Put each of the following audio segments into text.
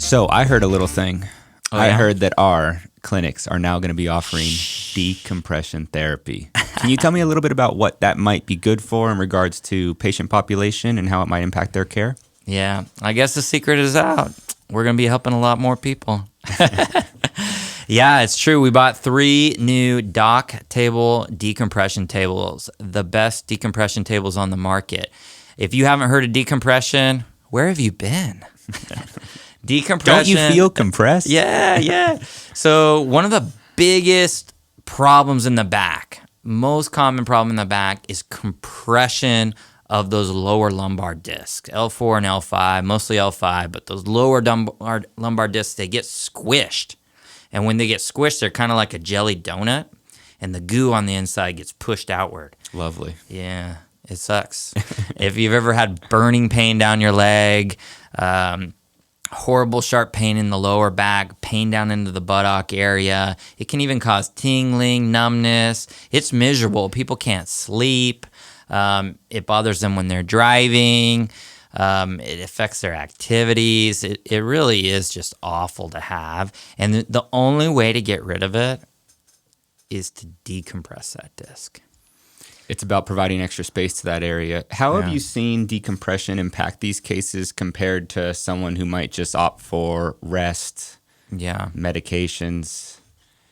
So I heard a little thing. Oh, I yeah? heard that our clinics are now going to be offering decompression therapy. Can you tell me a little bit about what that might be good for in regards to patient population and how it might impact their care? Yeah, I guess the secret is out. We're going to be helping a lot more people. Yeah, it's true. We bought 3 new dock table decompression tables, the best decompression tables on the market. If you haven't heard of decompression, where have you been? Decompression. Don't you feel compressed? Yeah. So one of the biggest problems in the back, most common problem in the back, is compression of those lower lumbar discs, L4 and L5, mostly L5, but those lower lumbar discs, they get squished. And when they get squished, they're kind of like a jelly donut, and the goo on the inside gets pushed outward. Lovely. Yeah, it sucks. If you've ever had burning pain down your leg, horrible sharp pain in the lower back, pain down into the buttock area, it can even cause tingling, numbness. It's miserable. People can't sleep. It bothers them when they're driving. It affects their activities. It really is just awful to have. And the only way to get rid of it is to decompress that disc. It's about providing extra space to that area. How have you seen decompression impact these cases compared to someone who might just opt for rest, medications?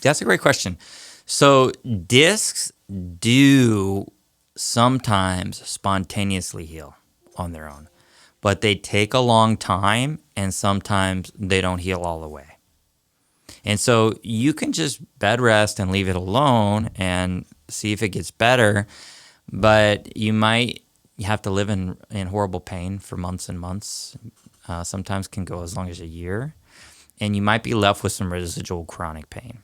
That's a great question. So discs do sometimes spontaneously heal on their own, but they take a long time, and sometimes they don't heal all the way. And so you can just bed rest and leave it alone and see if it gets better, but you might have to live in horrible pain for months and months. Sometimes can go as long as a year, and you might be left with some residual chronic pain.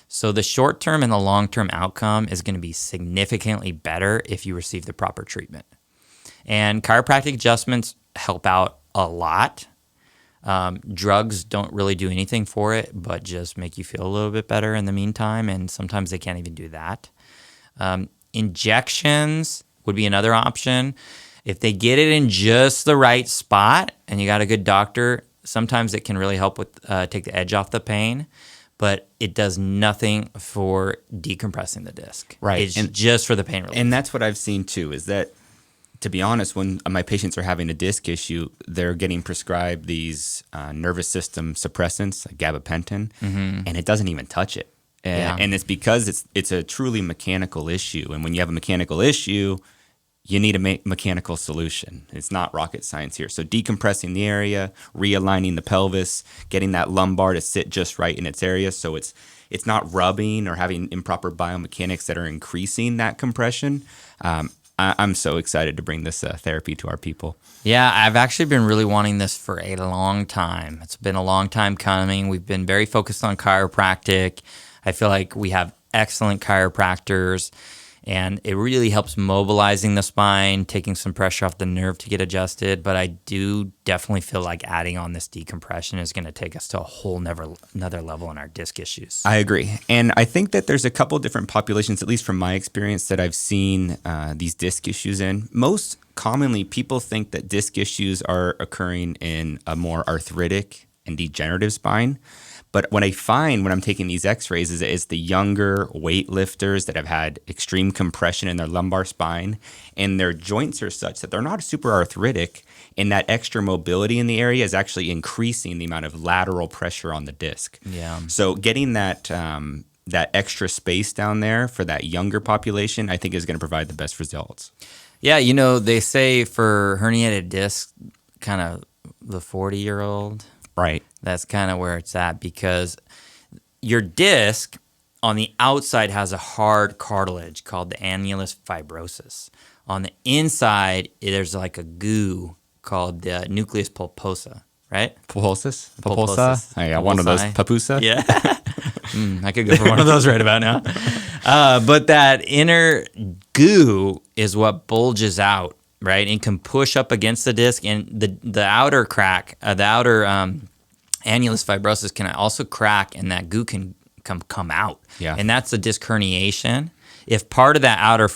So the short-term and the long-term outcome is going to be significantly better if you receive the proper treatment. And chiropractic adjustments help out a lot. Drugs don't really do anything for it, but just make you feel a little bit better in the meantime, and sometimes they can't even do that. Injections would be another option. If they get it in just the right spot and you got a good doctor, sometimes it can really help with take the edge off the pain, but it does nothing for decompressing the disc. Right. It's just for the pain relief. And that's what I've seen too, is that, to be honest, when my patients are having a disc issue, they're getting prescribed these nervous system suppressants, like gabapentin, and it doesn't even touch it. And it's because it's a truly mechanical issue. And when you have a mechanical issue, you need a mechanical solution. It's not rocket science here. So decompressing the area, realigning the pelvis, getting that lumbar to sit just right in its area so it's not rubbing or having improper biomechanics that are increasing that compression. I'm so excited to bring this therapy to our people. Yeah, I've actually been really wanting this for a long time. It's been a long time coming. We've been very focused on chiropractic. I feel like we have excellent chiropractors, and it really helps mobilizing the spine, taking some pressure off the nerve to get adjusted. But I do definitely feel like adding on this decompression is going to take us to a whole another level in our disc issues. I agree. And I think that there's a couple different populations, at least from my experience, that I've seen these disc issues in. Most commonly, people think that disc issues are occurring in a more arthritic and degenerative spine. But what I find when I'm taking these x-rays is that it's the younger weightlifters that have had extreme compression in their lumbar spine, and their joints are such that they're not super arthritic, and that extra mobility in the area is actually increasing the amount of lateral pressure on the disc. Yeah. So getting that extra space down there for that younger population, I think is going to provide the best results. Yeah, they say for herniated disc, kind of the 40-year-old. Right. That's kind of where it's at, because your disc on the outside has a hard cartilage called the annulus fibrosus. On the inside, there's like a goo called the nucleus pulposa, right? Pulposus? Pulposus. I got one of those. Papusa? Yeah. I could go for one of those right about now. But that inner goo is what bulges out, right? And can push up against the disc, and the outer crack, the outer annulus fibrosus can also crack, and that goo can come out. Yeah. And that's a disc herniation. If part of that outer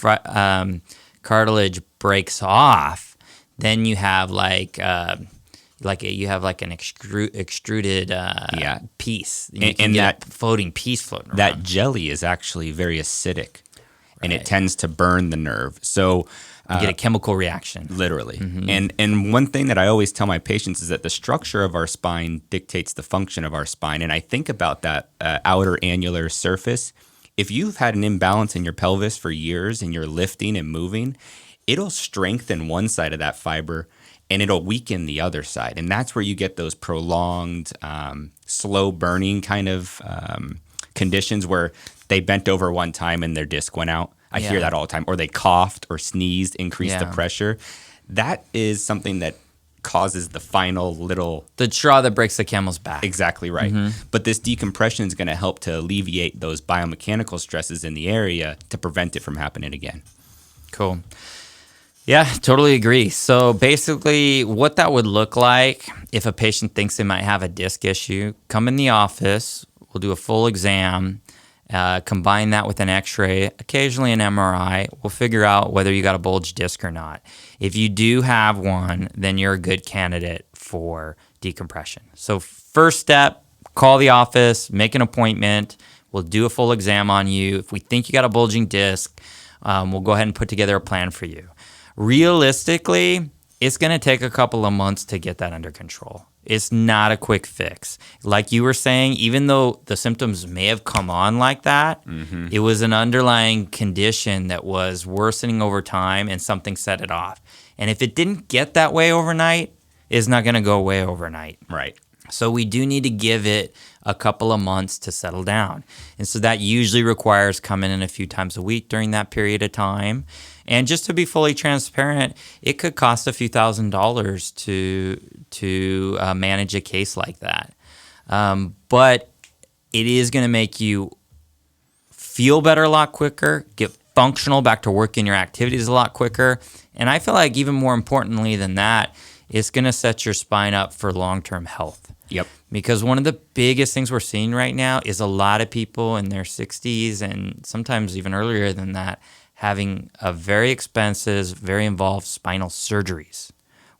cartilage breaks off, then you have like you have like an extruded piece. And, and that floating piece floating around. That jelly is actually very acidic, and it tends to burn the nerve. So you get a chemical reaction. Literally. And one thing that I always tell my patients is that the structure of our spine dictates the function of our spine. And I think about that outer annular surface. If you've had an imbalance in your pelvis for years and you're lifting and moving, it'll strengthen one side of that fiber and it'll weaken the other side. And that's where you get those prolonged, slow burning kind of conditions where they bent over one time and their disc went out. I hear that all the time. Or they coughed or sneezed, increased the pressure. That is something that causes the final little... The straw that breaks the camel's back. Exactly right. But this decompression is going to help to alleviate those biomechanical stresses in the area to prevent it from happening again. Cool. Yeah, totally agree. So basically what that would look like if a patient thinks they might have a disc issue, come in the office, we'll do a full exam, combine that with an x-ray, occasionally an MRI. We'll figure out whether you got a bulge disc or not. If you do have one, then you're a good candidate for decompression. So first step, call the office, make an appointment. We'll do a full exam on you. If we think you got a bulging disc, we'll go ahead and put together a plan for you. Realistically, it's going to take a couple of months to get that under control. It's not a quick fix. Like you were saying, even though the symptoms may have come on like that, it was an underlying condition that was worsening over time and something set it off. And if it didn't get that way overnight, it's not going to go away overnight. Right. So we do need to give it a couple of months to settle down. And so that usually requires coming in a few times a week during that period of time. And just to be fully transparent, it could cost a few $1,000s to manage a case like that. But it is going to make you feel better a lot quicker, get functional back to working your activities a lot quicker. And I feel like even more importantly than that, it's going to set your spine up for long-term health. Yep. Because one of the biggest things we're seeing right now is a lot of people in their 60s and sometimes even earlier than that having a very expensive, very involved spinal surgeries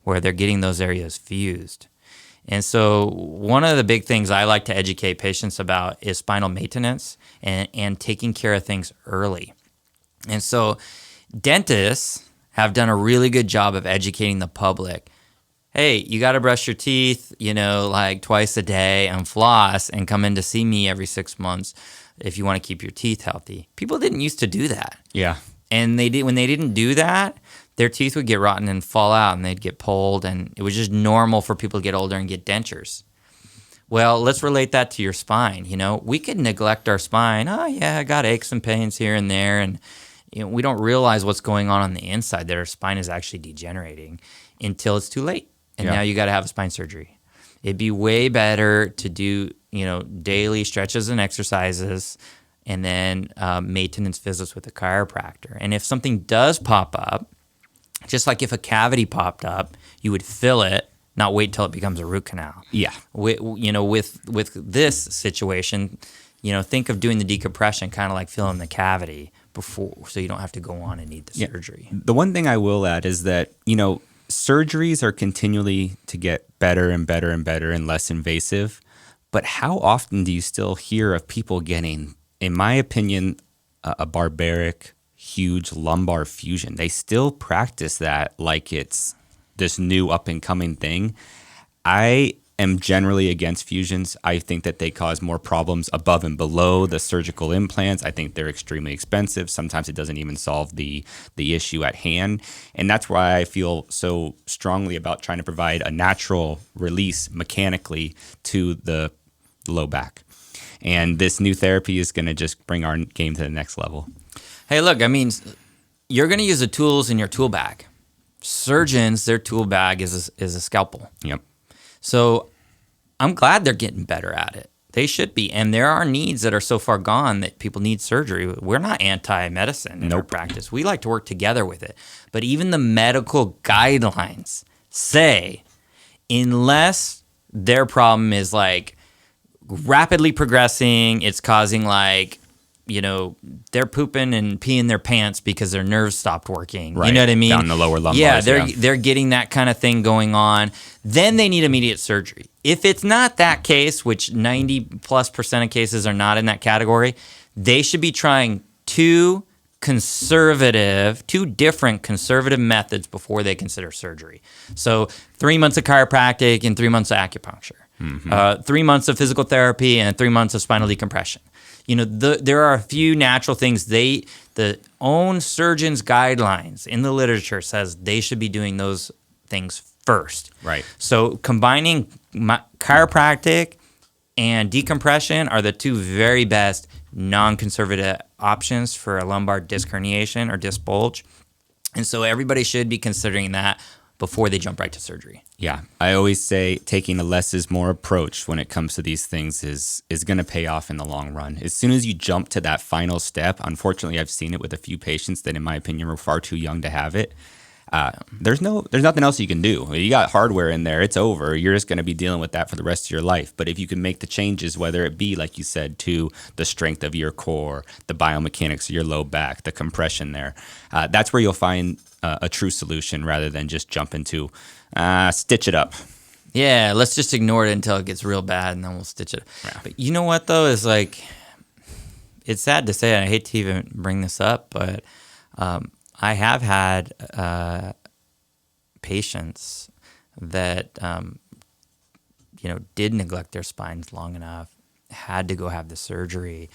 where they're getting those areas fused. And so one of the big things I like to educate patients about is spinal maintenance and taking care of things early. And so dentists have done a really good job of educating the public. Hey, you got to brush your teeth, like twice a day and floss and come in to see me every 6 months if you want to keep your teeth healthy. People didn't used to do that. Yeah. And when they didn't do that, their teeth would get rotten and fall out and they'd get pulled. And it was just normal for people to get older and get dentures. Well, let's relate that to your spine. We could neglect our spine. Oh, yeah, I got aches and pains here and there. And we don't realize what's going on the inside, that our spine is actually degenerating until it's too late. And now you got to have a spine surgery. It'd be way better to do, daily stretches and exercises and then maintenance visits with a chiropractor. And if something does pop up, just like if a cavity popped up, you would fill it, not wait till it becomes a root canal. Yeah. With this situation, think of doing the decompression kind of like filling the cavity before, so you don't have to go on and need the surgery. The one thing I will add is that, surgeries are continually to get better and better and better and less invasive. But how often do you still hear of people getting, in my opinion, a barbaric, huge lumbar fusion? They still practice that like it's this new up-and-coming thing. I am generally against fusions. I think that they cause more problems above and below the surgical implants. I think they're extremely expensive. Sometimes it doesn't even solve the issue at hand. And that's why I feel so strongly about trying to provide a natural release mechanically to the low back. And this new therapy is going to just bring our game to the next level. Hey, look, you're going to use the tools in your tool bag. Surgeons, their tool bag is a scalpel. Yep. So I'm glad they're getting better at it. They should be. And there are needs that are so far gone that people need surgery. We're not anti-medicine in our practice. We like to work together with it. But even the medical guidelines say, unless their problem is like rapidly progressing, it's causing like they're pooping and peeing their pants because their nerves stopped working. Right. You know what I mean? Down the lower lumbar. Yeah, they're getting that kind of thing going on. Then they need immediate surgery. If it's not that case, which 90+% of cases are not in that category, they should be trying two different conservative methods before they consider surgery. So 3 months of chiropractic and 3 months of acupuncture, 3 months of physical therapy and 3 months of spinal decompression. There are a few natural things. The own surgeon's guidelines in the literature says they should be doing those things first. Right. So combining chiropractic and decompression are the two very best non-conservative options for a lumbar disc herniation or disc bulge. And so everybody should be considering that before they jump right to surgery. Yeah. I always say taking a less is more approach when it comes to these things is going to pay off in the long run. As soon as you jump to that final step, unfortunately, I've seen it with a few patients that, in my opinion, were far too young to have it. There's nothing else you can do. You got hardware in there, it's over. You're just going to be dealing with that for the rest of your life. But if you can make the changes, whether it be, like you said, to the strength of your core, the biomechanics of your low back, the compression there, that's where you'll find a true solution rather than just jump into stitch it up. Yeah, let's just ignore it until it gets real bad and then we'll stitch it. Yeah. But you know what, though, is like, it's sad to say, and I hate to even bring this up, but I have had patients that, did neglect their spines long enough, had to go have the surgery,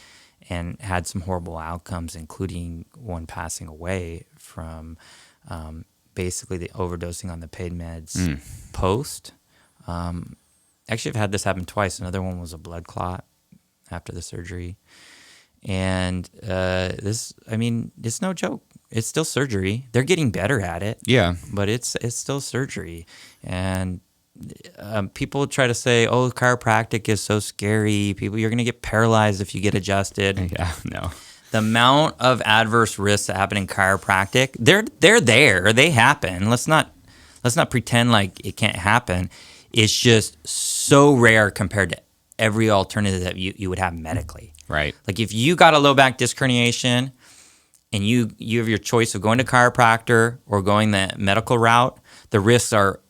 and had some horrible outcomes, including one passing away from basically the overdosing on the pain meds post. Actually, I've had this happen twice. Another one was a blood clot after the surgery. And it's no joke. It's still surgery. They're getting better at it. Yeah. But it's still surgery. And people try to say, oh, chiropractic is so scary. You're going to get paralyzed if you get adjusted. Yeah, no. The amount of adverse risks that happen in chiropractic, they're there. They happen. Let's not pretend like it can't happen. It's just so rare compared to every alternative that you would have medically. Right. Like if you got a low back disc herniation and you have your choice of going to chiropractor or going the medical route, the risks are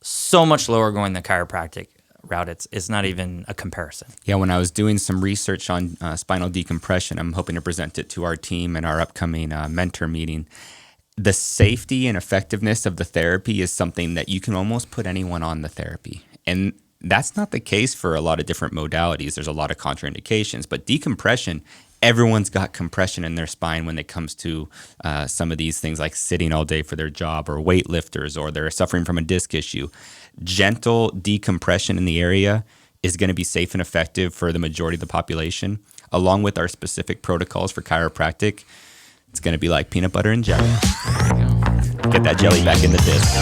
so much lower going the chiropractic route. It's not even a comparison. Yeah, when I was doing some research on spinal decompression, I'm hoping to present it to our team in our upcoming mentor meeting. The safety and effectiveness of the therapy is something that you can almost put anyone on the therapy. And that's not the case for a lot of different modalities. There's a lot of contraindications, but decompression, everyone's got compression in their spine when it comes to some of these things like sitting all day for their job or weightlifters or they're suffering from a disc issue. Gentle decompression in the area is going to be safe and effective for the majority of the population, along with our specific protocols for chiropractic. It's going to be like peanut butter and jelly. There you go. Get that jelly back in the disc.